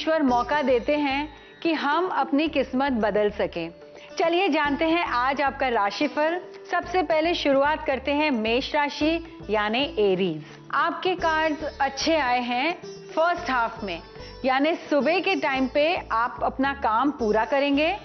ईश्वर मौका देते हैं कि हम अपनी किस्मत बदल सकें। चलिए जानते हैं आज आपका राशिफल। सबसे पहले शुरुआत करते हैं मेष राशि यानी एरीज। आपके कार्ड्स अच्छे आए हैं फर्स्ट हाफ में, यानी सुबह के टाइम पे आप अपना काम पूरा करेंगे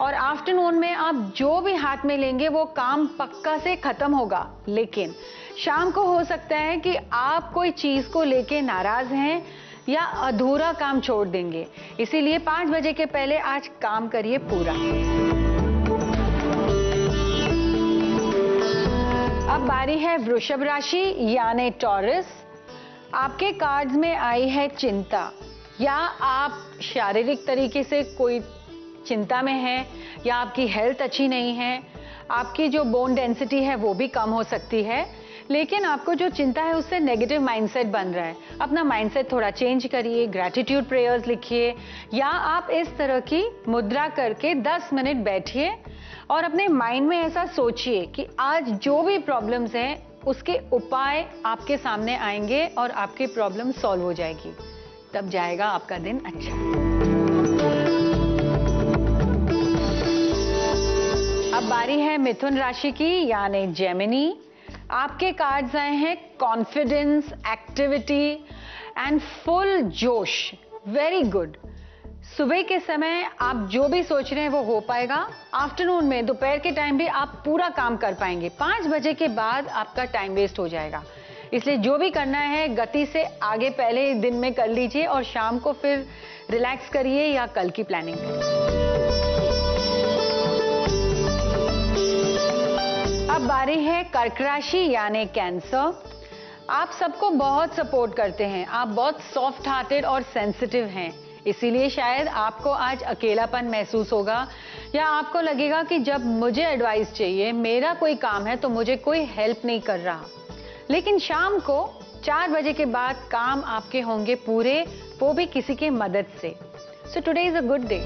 और आफ्टरनून में आप जो भी हाथ में लेंगे वो काम पक्का से खत्म होगा। लेकिन शाम को हो सकता है कि आप कोई चीज को लेके नाराज हैं या अधूरा काम छोड़ देंगे, इसीलिए 5 बजे के पहले आज काम करिए पूरा। अब बारी है वृषभ राशि यानी टॉरस। आपके कार्ड्स में आई है चिंता, या आप शारीरिक तरीके से कोई चिंता में हैं, या आपकी हेल्थ अच्छी नहीं है, आपकी जो बोन डेंसिटी है वो भी कम हो सकती है। लेकिन आपको जो चिंता है उससे नेगेटिव माइंडसेट बन रहा है। अपना माइंडसेट थोड़ा चेंज करिए, ग्रैटिट्यूड प्रेयर्स लिखिए, या आप इस तरह की मुद्रा करके 10 मिनट बैठिए और अपने माइंड में ऐसा सोचिए कि आज जो भी प्रॉब्लम्स हैं उसके उपाय आपके सामने आएंगे और आपकी प्रॉब्लम सॉल्व हो जाएगी। तब जाएगा आपका दिन अच्छा। अब बारी है मिथुन राशि की यानी जेमिनी। आपके कार्ड्स आए हैं कॉन्फिडेंस, एक्टिविटी एंड फुल जोश। Very good. सुबह के समय आप जो भी सोच रहे हैं वो हो पाएगा। आफ्टरनून में दोपहर के टाइम भी आप पूरा काम कर पाएंगे। 5 बजे के बाद आपका टाइम वेस्ट हो जाएगा, इसलिए जो भी करना है गति से आगे पहले दिन में कर लीजिए और शाम को फिर रिलैक्स करिए या कल की प्लानिंग करिए। अब बारी है कर्क राशि यानी कैंसर। आप सबको बहुत सपोर्ट करते हैं, आप बहुत सॉफ्ट हार्टेड और सेंसिटिव हैं, इसीलिए शायद आपको आज अकेलापन महसूस होगा, या आपको लगेगा कि जब मुझे एडवाइस चाहिए, मेरा कोई काम है तो मुझे कोई हेल्प नहीं कर रहा। लेकिन शाम को 4 बजे के बाद काम आपके होंगे पूरे, वो भी किसी की मदद से। So today is a good day.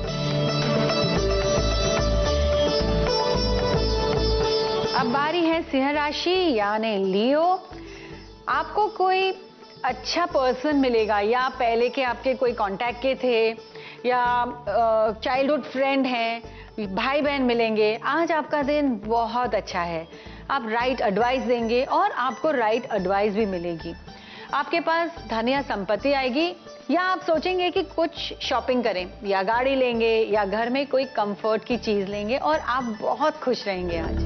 अब बारी है सिंह राशि यानी लियो। आपको कोई अच्छा पर्सन मिलेगा, या पहले के आपके कोई कांटेक्ट के थे, या चाइल्डहुड फ्रेंड हैं, भाई बहन मिलेंगे। आज आपका दिन बहुत अच्छा है। आप राइट एडवाइस देंगे और आपको राइट एडवाइस भी मिलेगी। आपके पास धन या संपत्ति आएगी, या आप सोचेंगे कि कुछ शॉपिंग करें, या गाड़ी लेंगे, या घर में कोई कंफर्ट की चीज लेंगे और आप बहुत खुश रहेंगे आज।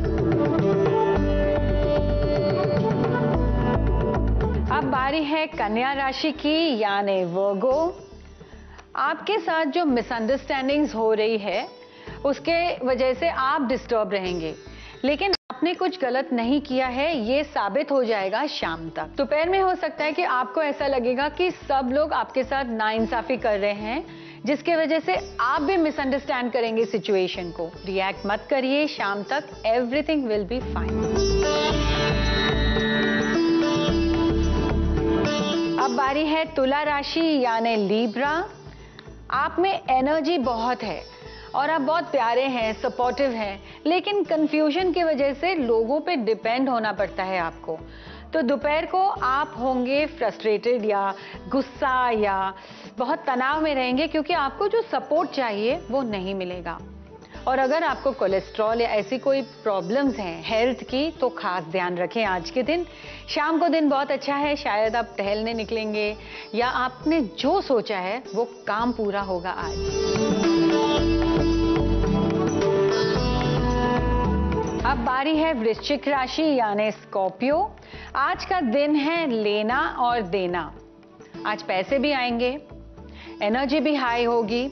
अब बारी है कन्या राशि की यानी वर्गो। आपके साथ जो मिसअंडरस्टैंडिंग्स हो रही है उसके वजह से आप डिस्टर्ब रहेंगे, लेकिन आपने कुछ गलत नहीं किया है, ये साबित हो जाएगा शाम तक। दोपहर में हो सकता है कि आपको ऐसा लगेगा कि सब लोग आपके साथ नाइंसाफी कर रहे हैं, जिसके वजह से आप भी मिसअंडरस्टैंड करेंगे सिचुएशन को। रिएक्ट मत करिए, शाम तक एवरीथिंग विल बी फाइन। अब बारी है तुला राशि यानी लीब्रा। आप में एनर्जी बहुत है और आप बहुत प्यारे हैं, सपोर्टिव हैं, लेकिन कंफ्यूजन की वजह से लोगों पे डिपेंड होना पड़ता है आपको। तो दोपहर को आप होंगे फ्रस्ट्रेटेड या गुस्सा या बहुत तनाव में रहेंगे, क्योंकि आपको जो सपोर्ट चाहिए वो नहीं मिलेगा। और अगर आपको कोलेस्ट्रॉल या ऐसी कोई प्रॉब्लम्स हैं हेल्थ की, तो खास ध्यान रखें आज के दिन। शाम को दिन बहुत अच्छा है, शायद आप टहलने निकलेंगे या आपने जो सोचा है वो काम पूरा होगा आज। अब बारी है वृश्चिक राशि यानी स्कॉर्पियो। आज का दिन है लेना और देना। आज पैसे भी आएंगे, एनर्जी भी हाई होगी,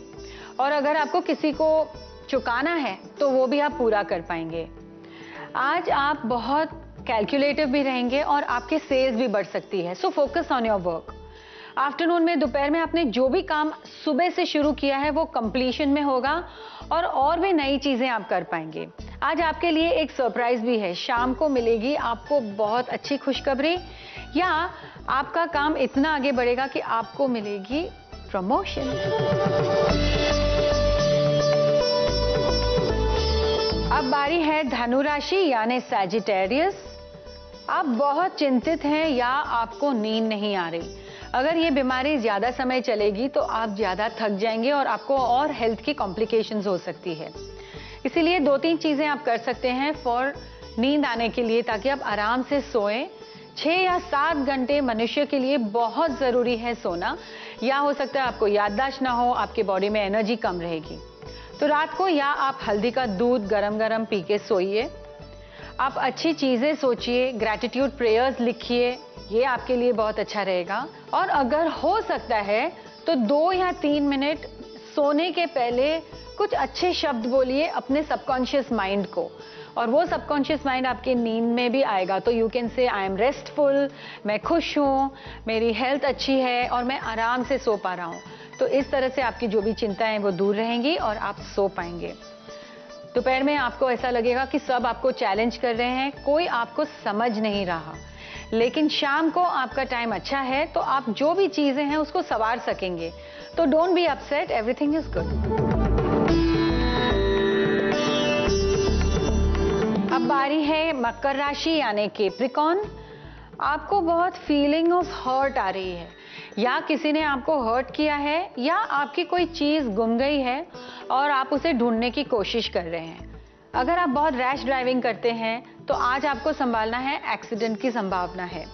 और अगर आपको किसी को चुकाना है तो वो भी आप पूरा कर पाएंगे। आज आप बहुत कैलकुलेटिव भी रहेंगे और आपके सेल्स भी बढ़ सकती है। So focus on your work. Afternoon में, दोपहर में आपने जो भी काम सुबह से शुरू किया है वो कंप्लीशन में होगा और भी नई चीजें आप कर पाएंगे। आज आपके लिए एक सरप्राइज भी है, शाम को मिलेगी आपको बहुत अच्छी खुशखबरी, या आपका काम इतना आगे बढ़ेगा कि आपको मिलेगी प्रमोशन। अब बारी है धनु राशि यानी सैजिटेरियस। आप बहुत चिंतित हैं या आपको नींद नहीं आ रही। अगर ये बीमारी ज़्यादा समय चलेगी तो आप ज़्यादा थक जाएंगे और आपको और हेल्थ की कॉम्प्लिकेशंस हो सकती है। इसीलिए 2-3 चीज़ें आप कर सकते हैं फॉर नींद आने के लिए, ताकि आप आराम से सोएं। 6 या 7 घंटे मनुष्य के लिए बहुत ज़रूरी है सोना, या हो सकता है आपको याददाश्त ना हो, आपके बॉडी में एनर्जी कम रहेगी। तो रात को या आप हल्दी का दूध गरम गरम पी के सोइए। आप अच्छी चीज़ें सोचिए, ग्रैटिट्यूड प्रेयर्स लिखिए, ये आपके लिए बहुत अच्छा रहेगा। और अगर हो सकता है तो 2 या 3 मिनट सोने के पहले कुछ अच्छे शब्द बोलिए अपने सबकॉन्शियस माइंड को, और वो सबकॉन्शियस माइंड आपके नींद में भी आएगा। तो you can say I am restful, मैं खुश हूँ, मेरी हेल्थ अच्छी है और मैं आराम से सो पा रहा हूँ। तो इस तरह से आपकी जो भी चिंताएं हैं वो दूर रहेंगी और आप सो पाएंगे। दोपहर में आपको ऐसा लगेगा कि सब आपको चैलेंज कर रहे हैं, कोई आपको समझ नहीं रहा। लेकिन शाम को आपका टाइम अच्छा है तो आप जो भी चीजें हैं उसको संवार सकेंगे। तो don't be upset, everything is good. अब बारी है मकर राशि यानी कैप्रिकॉर्न। आपको बहुत फीलिंग ऑफ हर्ट आ रही है, या किसी ने आपको हर्ट किया है, या आपकी कोई चीज गुम गई है और आप उसे ढूंढने की कोशिश कर रहे हैं। अगर आप बहुत रैश ड्राइविंग करते हैं तो आज आपको संभालना है, एक्सीडेंट की संभावना है।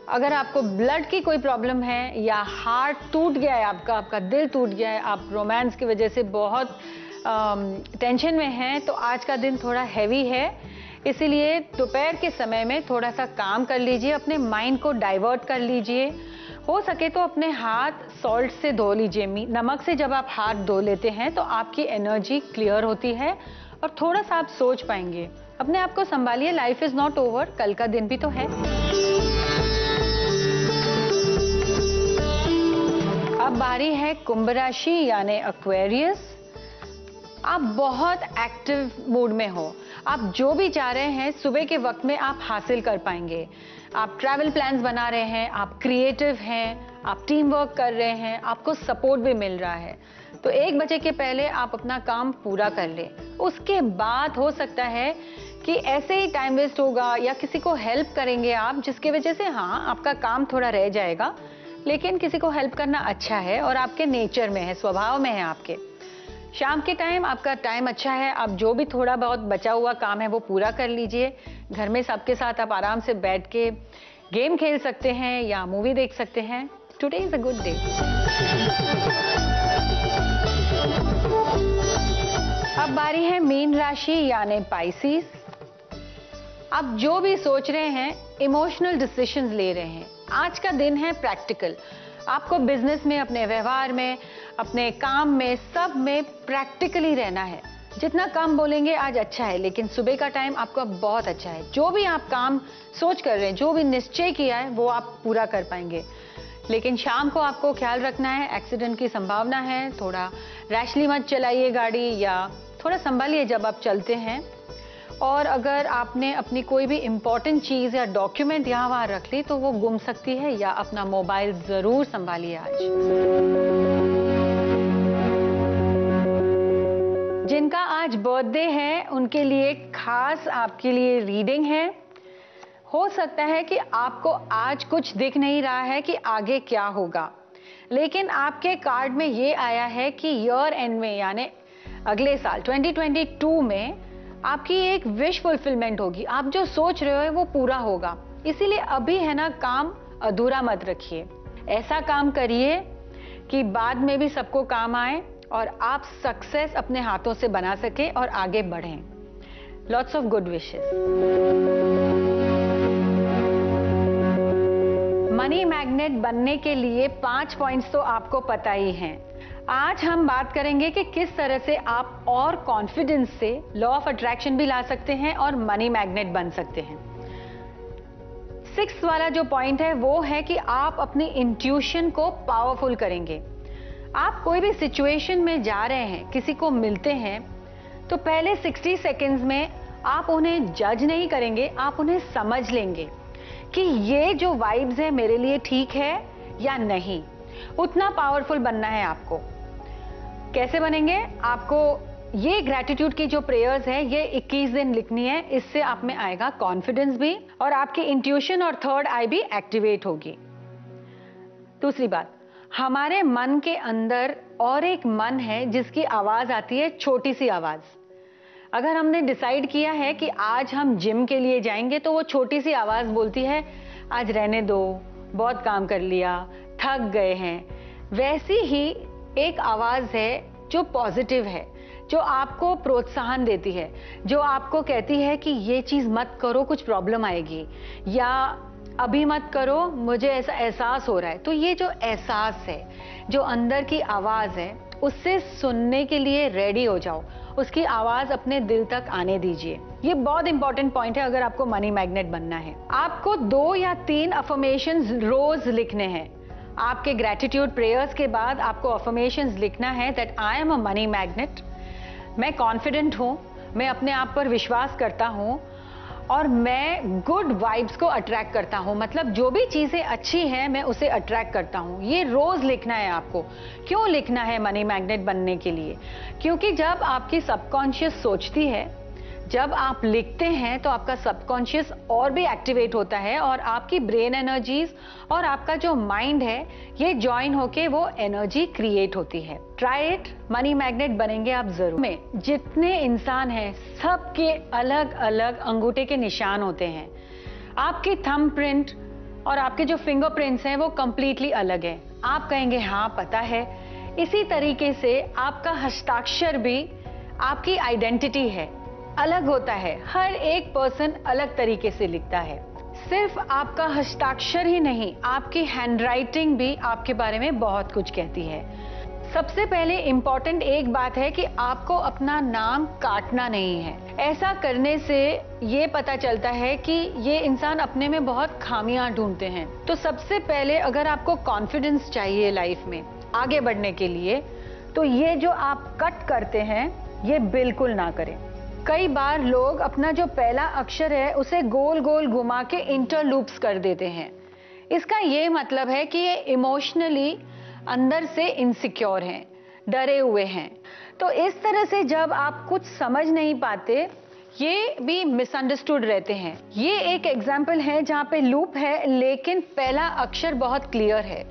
अगर आपको ब्लड की कोई प्रॉब्लम है या हार्ट टूट गया है आपका दिल टूट गया है, आप रोमांस की वजह से बहुत टेंशन में हैं, तो आज का दिन थोड़ा हैवी है। इसीलिए दोपहर के समय में थोड़ा सा काम कर लीजिए, अपने माइंड को डाइवर्ट कर लीजिए। हो सके तो अपने हाथ सॉल्ट से धो लीजिए। नमक से जब आप हाथ धो लेते हैं तो आपकी एनर्जी क्लियर होती है और थोड़ा सा आप सोच पाएंगे। अपने आप को संभालिए, लाइफ इज नॉट ओवर, कल का दिन भी तो है। अब बारी है कुंभ राशि यानी एक्वेरियस। आप बहुत एक्टिव मूड में हो, आप जो भी चाह रहे हैं सुबह के वक्त में आप हासिल कर पाएंगे। आप ट्रैवल प्लान्स बना रहे हैं, आप क्रिएटिव हैं, आप टीम वर्क कर रहे हैं, आपको सपोर्ट भी मिल रहा है। तो 1 बजे के पहले आप अपना काम पूरा कर ले। उसके बाद हो सकता है कि ऐसे ही टाइम वेस्ट होगा या किसी को हेल्प करेंगे आप, जिसकी वजह से हाँ आपका काम थोड़ा रह जाएगा, लेकिन किसी को हेल्प करना अच्छा है और आपके नेचर में है, स्वभाव में है आपके। शाम के टाइम आपका टाइम अच्छा है, आप जो भी थोड़ा बहुत बचा हुआ काम है वो पूरा कर लीजिए। घर में सबके साथ आप आराम से बैठ के गेम खेल सकते हैं या मूवी देख सकते हैं। Today is a good day. अब बारी है मीन राशि यानी पाइसेस। आप जो भी सोच रहे हैं, इमोशनल डिसीजंस ले रहे हैं। आज का दिन है प्रैक्टिकल। आपको बिजनेस में, अपने व्यवहार में, अपने काम में, सब में प्रैक्टिकली रहना है। जितना कम बोलेंगे आज अच्छा है, लेकिन सुबह का टाइम आपका बहुत अच्छा है। जो भी आप काम सोच कर रहे हैं, जो भी निश्चय किया है वो आप पूरा कर पाएंगे। लेकिन शाम को आपको ख्याल रखना है, एक्सीडेंट की संभावना है। थोड़ा रैशली मत चलाइए गाड़ी, या थोड़ा संभालिए जब आप चलते हैं। और अगर आपने अपनी कोई भी इंपॉर्टेंट चीज या डॉक्यूमेंट यहाँ वहां रख ली तो वो गुम सकती है, या अपना मोबाइल जरूर संभालिए आज। जिनका आज बर्थडे है उनके लिए खास आपके लिए रीडिंग है। हो सकता है कि आपको आज कुछ दिख नहीं रहा है कि आगे क्या होगा, लेकिन आपके कार्ड में ये आया है कि ईयर एंड में यानी अगले साल 2022 में आपकी एक विश फुलफिलमेंट होगी। आप जो सोच रहे हो वो पूरा होगा। इसीलिए अभी है ना, काम अधूरा मत रखिए। ऐसा काम करिए कि बाद में भी सबको काम आए और आप सक्सेस अपने हाथों से बना सके और आगे बढ़ें। Lots of good wishes. Money magnet बनने के लिए 5 पॉइंट्स तो आपको पता ही हैं। आज हम बात करेंगे कि किस तरह से आप और कॉन्फिडेंस से लॉ ऑफ अट्रैक्शन भी ला सकते हैं और मनी मैग्नेट बन सकते हैं। 6 वाला जो पॉइंट है वो है कि आप अपनी इंट्यूशन को पावरफुल करेंगे। आप कोई भी सिचुएशन में जा रहे हैं, किसी को मिलते हैं, तो पहले 60 सेकेंड्स में आप उन्हें जज नहीं करेंगे, आप उन्हें समझ लेंगे कि ये जो वाइब्स है मेरे लिए ठीक है या नहीं। उतना पावरफुल बनना है आपको। कैसे बनेंगे? आपको ये ग्रैटिट्यूड की जो प्रेयर्स है ये 21 दिन लिखनी है। इससे आप में आएगा कॉन्फिडेंस भी और आपकी इंट्यूशन और थर्ड आई भी एक्टिवेट होगी। दूसरी बात, हमारे मन के अंदर और एक मन है जिसकी आवाज आती है, छोटी सी आवाज। अगर हमने डिसाइड किया है कि आज हम जिम के लिए जाएंगे, तो वो छोटी सी आवाज बोलती है आज रहने दो, बहुत काम कर लिया, थक गए हैं। वैसी ही एक आवाज है जो पॉजिटिव है, जो आपको प्रोत्साहन देती है, जो आपको कहती है कि ये चीज मत करो, कुछ प्रॉब्लम आएगी, या अभी मत करो, मुझे ऐसा एहसास हो रहा है। तो ये जो एहसास है, जो अंदर की आवाज है, उससे सुनने के लिए रेडी हो जाओ, उसकी आवाज अपने दिल तक आने दीजिए। ये बहुत इंपॉर्टेंट पॉइंट है अगर आपको मनी मैग्नेट बनना है। आपको 2 या 3 अफर्मेशंस रोज लिखने हैं। आपके ग्रेटिट्यूड प्रेयर्स के बाद आपको अफर्मेशंस लिखना है that I am a money magnet. मैं कॉन्फिडेंट हूं, मैं अपने आप पर विश्वास करता हूं और मैं गुड वाइब्स को अट्रैक्ट करता हूं। मतलब जो भी चीजें अच्छी हैं मैं उसे अट्रैक्ट करता हूं। ये रोज लिखना है आपको। क्यों लिखना है मनी मैग्नेट बनने के लिए? क्योंकि जब आपकी सबकॉन्शियस सोचती है, जब आप लिखते हैं, तो आपका सबकॉन्शियस और भी एक्टिवेट होता है और आपकी ब्रेन एनर्जीज और आपका जो माइंड है, ये ज्वाइन होके वो एनर्जी क्रिएट होती है। ट्राई इट, मनी मैग्नेट बनेंगे आप जरूर। में जितने इंसान हैं, सबके अलग अलग अंगूठे के निशान होते हैं। आपकी थंब प्रिंट और आपके जो फिंगरप्रिंट्स हैं वो कंप्लीटली अलग है। आप कहेंगे हाँ पता है। इसी तरीके से आपका हस्ताक्षर भी आपकी आइडेंटिटी है, अलग होता है। हर एक पर्सन अलग तरीके से लिखता है। सिर्फ आपका हस्ताक्षर ही नहीं, आपकी हैंडराइटिंग भी आपके बारे में बहुत कुछ कहती है। सबसे पहले इंपॉर्टेंट एक बात है कि आपको अपना नाम काटना नहीं है। ऐसा करने से ये पता चलता है कि ये इंसान अपने में बहुत खामियां ढूंढते हैं। तो सबसे पहले अगर आपको कॉन्फिडेंस चाहिए लाइफ में आगे बढ़ने के लिए, तो ये जो आप कट करते हैं ये बिल्कुल ना करें। कई बार लोग अपना जो पहला अक्षर है उसे गोल गोल घुमा के इंटरलूप्स कर देते हैं। इसका ये मतलब है कि ये इमोशनली अंदर से इनसिक्योर हैं, डरे हुए हैं। तो इस तरह से जब आप कुछ समझ नहीं पाते, ये भी मिसअंडरस्टूड रहते हैं। ये एक एग्जाम्पल है जहाँ पे लूप है लेकिन पहला अक्षर बहुत क्लियर है,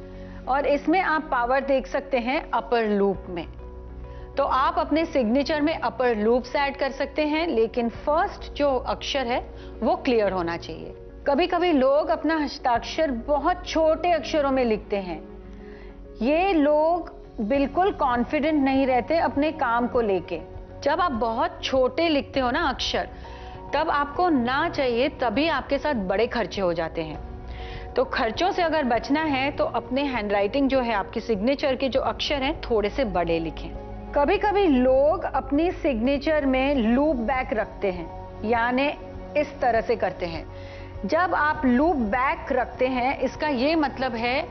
और इसमें आप पावर देख सकते हैं अपर लूप में। तो आप अपने सिग्नेचर में अपर लूप्स ऐड कर सकते हैं, लेकिन फर्स्ट जो अक्षर है वो क्लियर होना चाहिए। कभी कभी लोग अपना हस्ताक्षर बहुत छोटे अक्षरों में लिखते हैं। ये लोग बिल्कुल कॉन्फिडेंट नहीं रहते अपने काम को लेके। जब आप बहुत छोटे लिखते हो ना अक्षर, तब आपको ना चाहिए तभी आपके साथ बड़े खर्चे हो जाते हैं। तो खर्चों से अगर बचना है तो अपने हैंडराइटिंग जो है, आपकी सिग्नेचर के जो अक्षर हैं, थोड़े से बड़े लिखें। कभी कभी लोग अपनी सिग्नेचर में लूप बैक रखते हैं, यानी इस तरह से करते हैं। जब आप लूप बैक रखते हैं, इसका ये मतलब है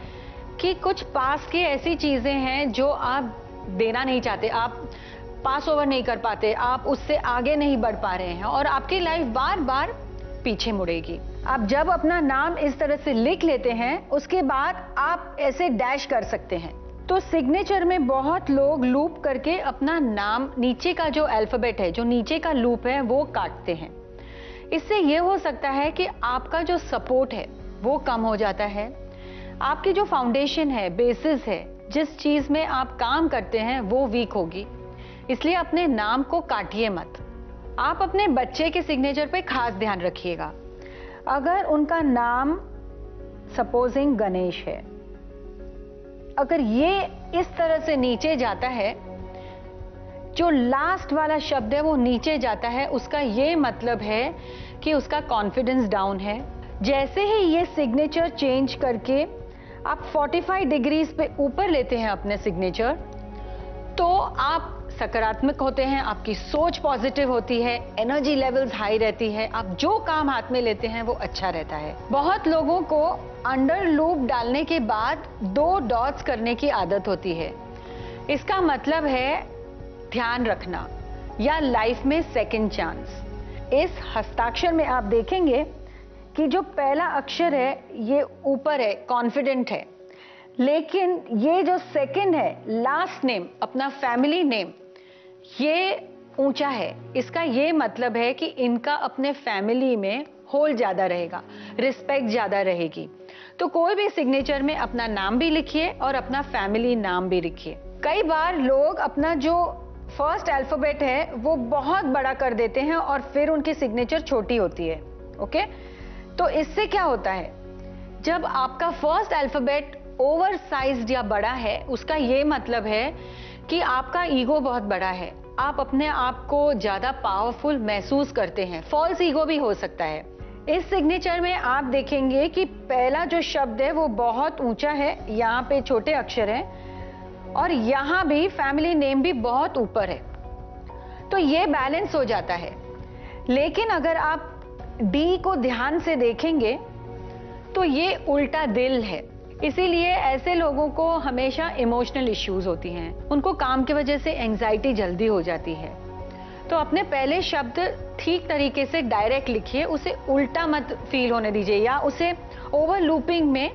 कि कुछ पास की ऐसी चीजें हैं जो आप देना नहीं चाहते, आप पास ओवर नहीं कर पाते, आप उससे आगे नहीं बढ़ पा रहे हैं और आपकी लाइफ बार बार पीछे मुड़ेगी। आप जब अपना नाम इस तरह से लिख लेते हैं, उसके बाद आप ऐसे डैश कर सकते हैं। तो सिग्नेचर में बहुत लोग लूप करके अपना नाम, नीचे का जो अल्फाबेट है, जो नीचे का लूप है, वो काटते हैं। इससे ये हो सकता है कि आपका जो सपोर्ट है वो कम हो जाता है। आपकी जो फाउंडेशन है, बेसिस है, जिस चीज में आप काम करते हैं, वो वीक होगी। इसलिए अपने नाम को काटिए मत। आप अपने बच्चे के सिग्नेचर पे खास ध्यान रखिएगा। अगर उनका नाम सपोजिंग गणेश है, अगर ये इस तरह से नीचे जाता है, जो लास्ट वाला शब्द है वो नीचे जाता है, उसका ये मतलब है कि उसका कॉन्फिडेंस डाउन है। जैसे ही ये सिग्नेचर चेंज करके आप 45 डिग्रीज पे ऊपर लेते हैं अपने सिग्नेचर, तो आप सकारात्मक होते हैं, आपकी सोच पॉजिटिव होती है, एनर्जी लेवल्स हाई रहती है, आप जो काम हाथ में लेते हैं वो अच्छा रहता है। बहुत लोगों को अंडर लूप डालने के बाद 2 डॉट्स करने की आदत होती है। इसका मतलब है ध्यान रखना या लाइफ में सेकंड चांस। इस हस्ताक्षर में आप देखेंगे कि जो पहला अक्षर है ये ऊपर है, कॉन्फिडेंट है, लेकिन ये जो सेकंड है, लास्ट नेम, अपना फैमिली नेम, ये ऊंचा है। इसका ये मतलब है कि इनका अपने फैमिली में होल ज्यादा रहेगा, रिस्पेक्ट ज्यादा रहेगी। तो कोई भी सिग्नेचर में अपना नाम भी लिखिए और अपना फैमिली नाम भी लिखिए। कई बार लोग अपना जो फर्स्ट अल्फाबेट है वो बहुत बड़ा कर देते हैं और फिर उनकी सिग्नेचर छोटी होती है। ओके, तो इससे क्या होता है, जब आपका फर्स्ट अल्फाबेट ओवर साइज्ड या बड़ा है, उसका ये मतलब है कि आपका ईगो बहुत बड़ा है, आप अपने आप को ज्यादा पावरफुल महसूस करते हैं। फॉल्स ईगो भी हो सकता है। इस सिग्नेचर में आप देखेंगे कि पहला जो शब्द है वो बहुत ऊंचा है, यहाँ पे छोटे अक्षर हैं और यहाँ भी फैमिली नेम भी बहुत ऊपर है, तो ये बैलेंस हो जाता है। लेकिन अगर आप डी को ध्यान से देखेंगे तो ये उल्टा दिल है, इसीलिए ऐसे लोगों को हमेशा इमोशनल इश्यूज होती हैं, उनको काम की वजह से एंजाइटी जल्दी हो जाती है। तो अपने पहले शब्द ठीक तरीके से डायरेक्ट लिखिए, उसे उल्टा मत फील होने दीजिए, या उसे ओवर लूपिंग में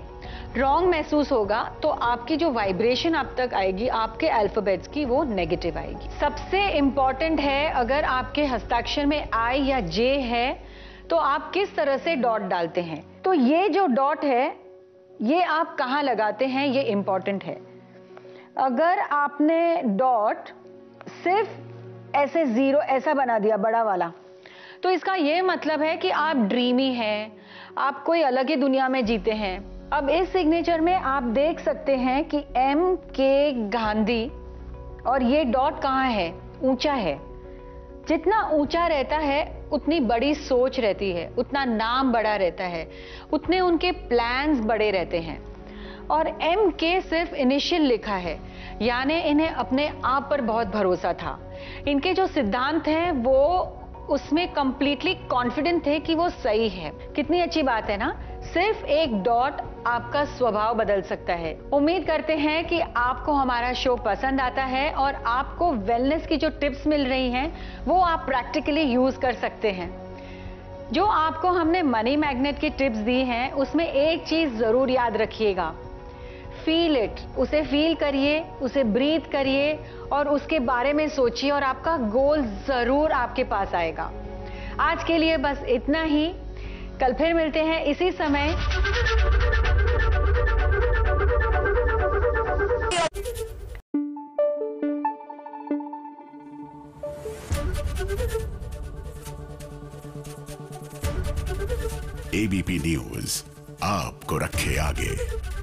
रॉन्ग महसूस होगा तो आपकी जो वाइब्रेशन आप तक आएगी आपके अल्फाबेट्स की, वो नेगेटिव आएगी। सबसे इंपॉर्टेंट है, अगर आपके हस्ताक्षर में आई या जे है तो आप किस तरह से डॉट डालते हैं। तो ये जो डॉट है ये आप कहाँ लगाते हैं, ये इंपॉर्टेंट है। अगर आपने डॉट सिर्फ ऐसे जीरो ऐसा बना दिया बड़ा वाला, तो इसका ये मतलब है कि आप ड्रीमी हैं, आप कोई अलग ही दुनिया में जीते हैं। अब इस सिग्नेचर में आप देख सकते हैं कि एम के गांधी, और ये डॉट कहाँ है, ऊंचा है। जितना ऊंचा रहता है उतनी बड़ी सोच रहती है, उतना नाम बड़ा रहता है, उतने उनके प्लान्स बड़े रहते हैं। और एम के सिर्फ इनिशियल लिखा है, यानी इन्हें अपने आप पर बहुत भरोसा था। इनके जो सिद्धांत हैं वो उसमें कंप्लीटली कॉन्फिडेंट थे कि वो सही है। कितनी अच्छी बात है ना, सिर्फ एक डॉट आपका स्वभाव बदल सकता है। उम्मीद करते हैं कि आपको हमारा शो पसंद आता है और आपको वेलनेस की जो टिप्स मिल रही हैं वो आप प्रैक्टिकली यूज कर सकते हैं। जो आपको हमने मनी मैग्नेट की टिप्स दी हैं उसमें एक चीज जरूर याद रखिएगा, फील इट, उसे फील करिए, उसे ब्रीथ करिए और उसके बारे में सोचिए और आपका गोल जरूर आपके पास आएगा। आज के लिए बस इतना ही, कल फिर मिलते हैं इसी समय। एबीपी न्यूज आपको रखे आगे।